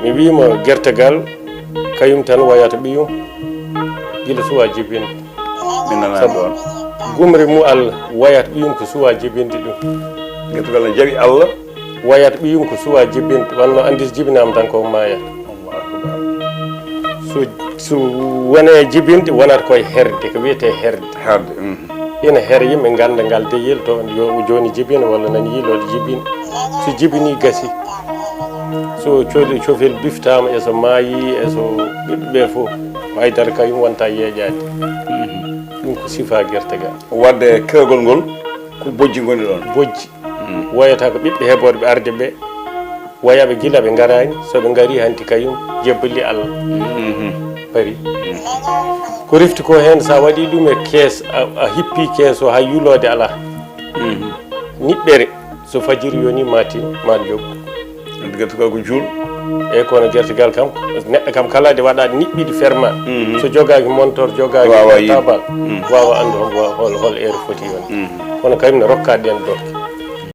mi wiima gertegal kayum tan wayata ɓiyum gila suwa jibinde min nana ɗon gumri mu Allah wayata ɓiyum ko suwa jibinde ɗum gertegal ne jaɓi Allah wayata ɓiyum ko suwa jibinde wanno andi so jibinama tan ko mayata so wone jibinde wonata koye herde ko wiyete herde ina her yimɓe ganda ngal deyel to yo joni jibina walla nani yiiloɗo jibina so jibini gasi so coodi cofel biftama e so maayi e so ɓiɓɓeɓe fof haydara kayum wonta yeeƴade ɗum ko sifa guertega wadde kewgol ngol ko bojji goni ɗon bojji woyata ko ɓiɓɓe heɓoɓe ɓe arde ɓe wayaɓe guila ɓe garani soɓe gaari hanti kayum jebbali Allah pari ko rifti ko hen sa waɗi ɗum e kees a hippi kees o ha yulode ala niɓɓere so fajiri yoni mati ma joggu gertegal ko juul eyyi kono guertegal kam neɗɗo kam kala de waɗa niɓɓiɗi ferma so jogaki montor jogaki tabal wawa andu hol heure foti wonde kono kayum ne rokka ɗen dorke